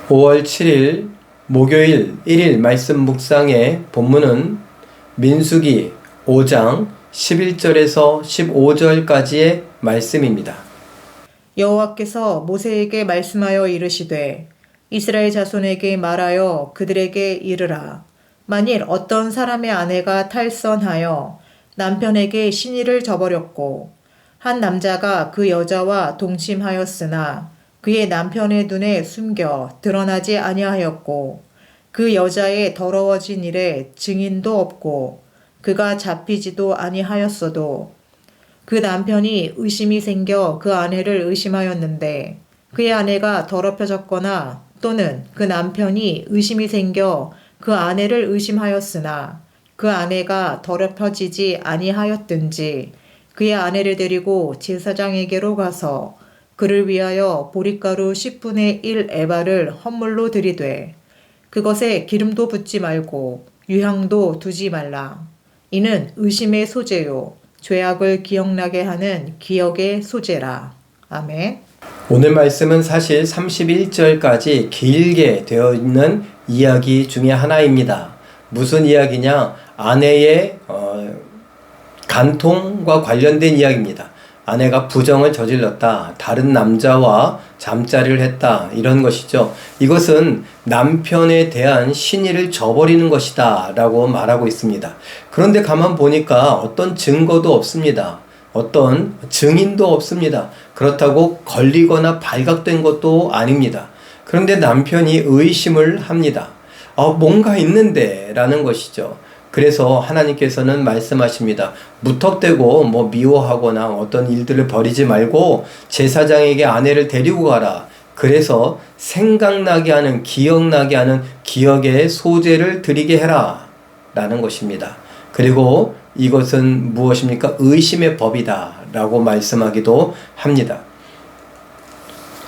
5월 7일 목요일 1일 말씀 묵상의 본문은 민수기 5장 11절에서 15절까지의 말씀입니다. 여호와께서 모세에게 말씀하여 이르시되 이스라엘 자손에게 말하여 그들에게 이르라. 만일 어떤 사람의 아내가 탈선하여 남편에게 신의를 저버렸고 한 남자가 그 여자와 동침하였으나 그의 남편의 눈에 숨겨 드러나지 아니하였고 그 여자의 더러워진 일에 증인도 없고 그가 잡히지도 아니하였어도 그 남편이 의심이 생겨 그 아내를 의심하였는데 그의 아내가 더럽혀졌거나 또는 그 남편이 의심이 생겨 그 아내를 의심하였으나 그 아내가 더럽혀지지 아니하였든지 그의 아내를 데리고 제사장에게로 가서 그를 위하여 보릿가루 10분의 1 에바를 헌물로 드리되 그것에 기름도 붓지 말고 유향도 두지 말라. 이는 의심의 소재요 죄악을 기억나게 하는 기억의 소재라. 아멘. 오늘 말씀은 사실 31절까지 길게 되어 있는 이야기 중에 하나입니다. 무슨 이야기냐? 아내의 간통과 관련된 이야기입니다. 아내가 부정을 저질렀다. 다른 남자와 잠자리를 했다. 이런 것이죠. 이것은 남편에 대한 신의를 저버리는 것이다 라고 말하고 있습니다. 그런데 가만 보니까 어떤 증거도 없습니다. 어떤 증인도 없습니다. 그렇다고 걸리거나 발각된 것도 아닙니다. 그런데 남편이 의심을 합니다. 뭔가 있는데 라는 것이죠. 그래서 하나님께서는 말씀하십니다. 무턱대고 미워하거나 어떤 일들을 벌이지 말고 제사장에게 아내를 데리고 가라. 그래서 생각나게 하는, 기억나게 하는 기억의 소재를 드리게 해라 라는 것입니다. 그리고 이것은 무엇입니까? 의심의 법이다 라고 말씀하기도 합니다.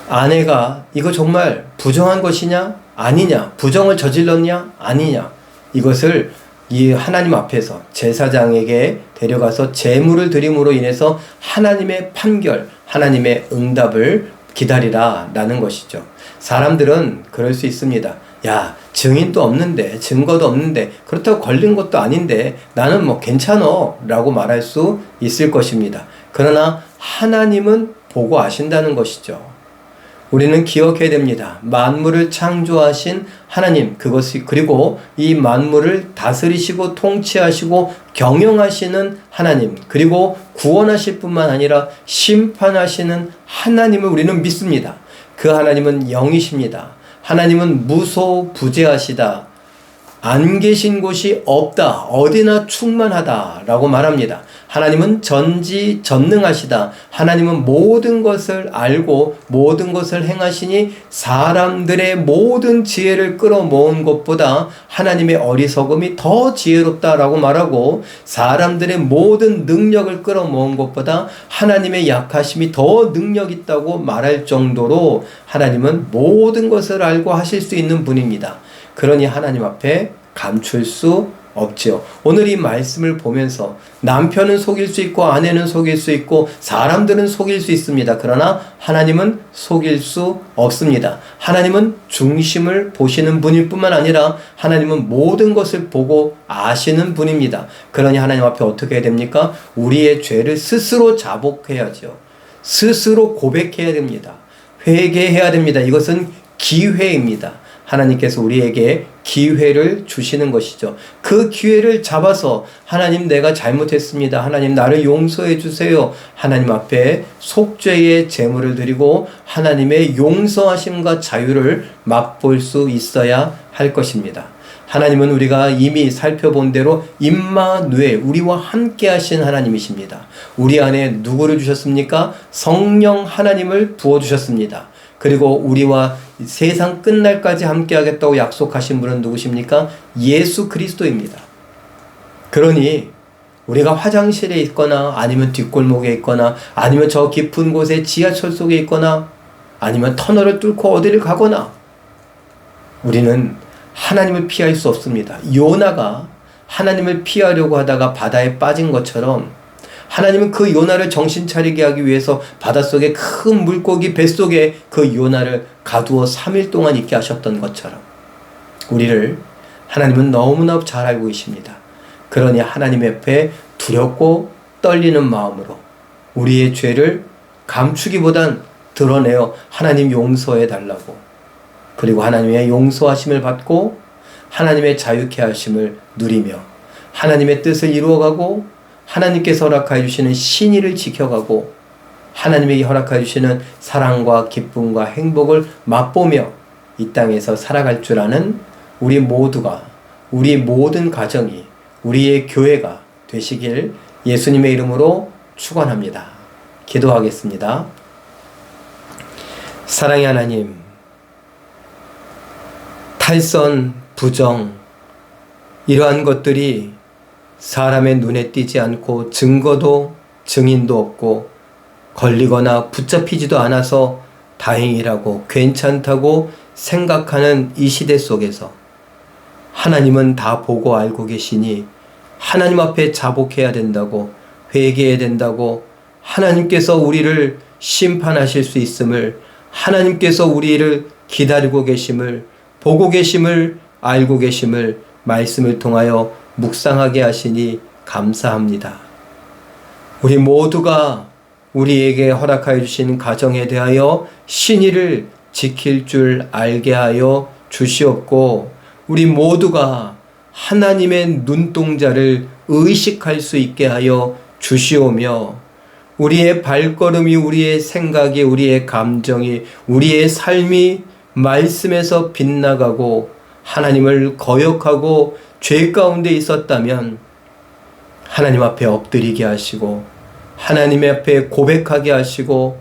아내가 이거 정말 부정한 것이냐? 아니냐? 부정을 저질렀냐? 아니냐? 이것을 이 하나님 앞에서 제사장에게 데려가서 제물을 드림으로 인해서 하나님의 판결, 하나님의 응답을 기다리라 라는 것이죠. 사람들은 그럴 수 있습니다. 야, 증인도 없는데, 증거도 없는데, 그렇다고 걸린 것도 아닌데 나는 괜찮어 라고 말할 수 있을 것입니다. 그러나 하나님은 보고 아신다는 것이죠. 우리는 기억해야 됩니다. 만물을 창조하신 하나님, 그리고 이 만물을 다스리시고 통치하시고 경영하시는 하나님, 그리고 구원하실 뿐만 아니라 심판하시는 하나님을 우리는 믿습니다. 그 하나님은 영이십니다. 하나님은 무소부재하시다. 안 계신 곳이 없다. 어디나 충만하다 라고 말합니다. 하나님은 전지전능하시다. 하나님은 모든 것을 알고 모든 것을 행하시니 사람들의 모든 지혜를 끌어모은 것보다 하나님의 어리석음이 더 지혜롭다라고 말하고 사람들의 모든 능력을 끌어모은 것보다 하나님의 약하심이 더 능력 있다고 말할 정도로 하나님은 모든 것을 알고 하실 수 있는 분입니다. 그러니 하나님 앞에 감출 수 없지요. 오늘 이 말씀을 보면서 남편은 속일 수 있고 아내는 속일 수 있고 사람들은 속일 수 있습니다. 그러나 하나님은 속일 수 없습니다. 하나님은 중심을 보시는 분일 뿐만 아니라 하나님은 모든 것을 보고 아시는 분입니다. 그러니 하나님 앞에 어떻게 해야 됩니까? 우리의 죄를 스스로 자복해야죠. 스스로 고백해야 됩니다. 회개해야 됩니다. 이것은 기회입니다. 하나님께서 우리에게 기회를 주시는 것이죠. 그 기회를 잡아서 하나님 내가 잘못했습니다. 하나님 나를 용서해 주세요. 하나님 앞에 속죄의 제물을 드리고 하나님의 용서하심과 자유를 맛볼 수 있어야 할 것입니다. 하나님은 우리가 이미 살펴본 대로 임마누엘, 우리와 함께 하신 하나님이십니다. 우리 안에 누구를 주셨습니까? 성령 하나님을 부어주셨습니다. 그리고 우리와 세상 끝날까지 함께 하겠다고 약속하신 분은 누구십니까? 예수 그리스도입니다. 그러니 우리가 화장실에 있거나 아니면 뒷골목에 있거나 아니면 저 깊은 곳에 지하철 속에 있거나 아니면 터널을 뚫고 어디를 가거나 우리는 하나님을 피할 수 없습니다. 요나가 하나님을 피하려고 하다가 바다에 빠진 것처럼 하나님은 그 요나를 정신 차리게 하기 위해서 바닷속에 큰 물고기 뱃속에 그 요나를 가두어 3일 동안 있게 하셨던 것처럼 우리를 하나님은 너무나 잘 알고 계십니다. 그러니 하나님 앞에 두렵고 떨리는 마음으로 우리의 죄를 감추기보단 드러내어 하나님 용서해 달라고, 그리고 하나님의 용서하심을 받고 하나님의 자유케 하심을 누리며 하나님의 뜻을 이루어가고 하나님께서 허락하여 주시는 신의를 지켜가고 하나님에게 허락하여 주시는 사랑과 기쁨과 행복을 맛보며 이 땅에서 살아갈 줄 아는 우리 모두가, 우리 모든 가정이, 우리의 교회가 되시길 예수님의 이름으로 축원합니다. 기도하겠습니다. 사랑의 하나님, 탈선, 부정, 이러한 것들이 사람의 눈에 띄지 않고 증거도 증인도 없고 걸리거나 붙잡히지도 않아서 다행이라고 괜찮다고 생각하는 이 시대 속에서 하나님은 다 보고 알고 계시니 하나님 앞에 자복해야 된다고, 회개해야 된다고, 하나님께서 우리를 심판하실 수 있음을, 하나님께서 우리를 기다리고 계심을, 보고 계심을, 알고 계심을 말씀을 통하여 묵상하게 하시니 감사합니다. 우리 모두가 우리에게 허락하여 주신 가정에 대하여 신의를 지킬 줄 알게 하여 주시옵고, 우리 모두가 하나님의 눈동자를 의식할 수 있게 하여 주시오며, 우리의 발걸음이, 우리의 생각이, 우리의 감정이, 우리의 삶이 말씀에서 빗나가고 하나님을 거역하고 죄 가운데 있었다면 하나님 앞에 엎드리게 하시고 하나님 앞에 고백하게 하시고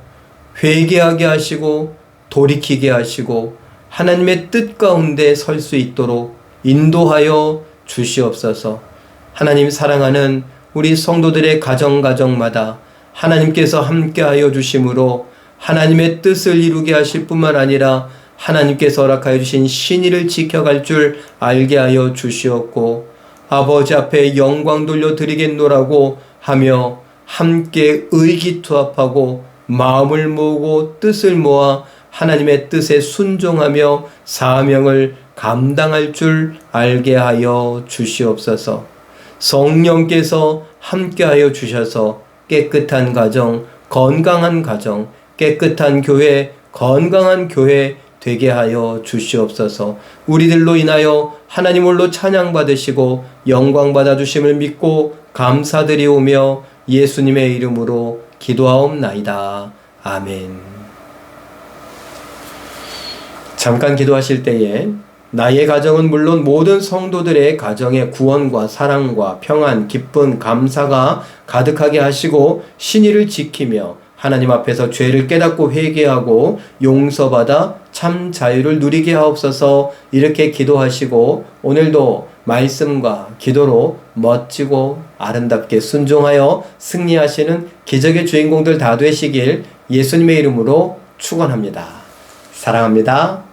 회개하게 하시고 돌이키게 하시고 하나님의 뜻 가운데 설 수 있도록 인도하여 주시옵소서. 하나님 사랑하는 우리 성도들의 가정마다 하나님께서 함께하여 주심으로 하나님의 뜻을 이루게 하실 뿐만 아니라 하나님께서 허락하여 주신 신의를 지켜갈 줄 알게 하여 주시옵고, 아버지 앞에 영광 돌려드리겠노라고 하며 함께 의기투합하고 마음을 모으고 뜻을 모아 하나님의 뜻에 순종하며 사명을 감당할 줄 알게 하여 주시옵소서. 성령께서 함께하여 주셔서 깨끗한 가정, 건강한 가정, 깨끗한 교회, 건강한 교회 되게 하여 주시옵소서. 우리들로 인하여 하나님 홀로 찬양받으시고 영광받아 주심을 믿고 감사드리오며 예수님의 이름으로 기도하옵나이다. 아멘. 잠깐 기도하실 때에 나의 가정은 물론 모든 성도들의 가정에 구원과 사랑과 평안, 기쁨, 감사가 가득하게 하시고 신의를 지키며 하나님 앞에서 죄를 깨닫고 회개하고 용서받아 참 자유를 누리게 하옵소서. 이렇게 기도하시고 오늘도 말씀과 기도로 멋지고 아름답게 순종하여 승리하시는 기적의 주인공들 다 되시길 예수님의 이름으로 축원합니다. 사랑합니다.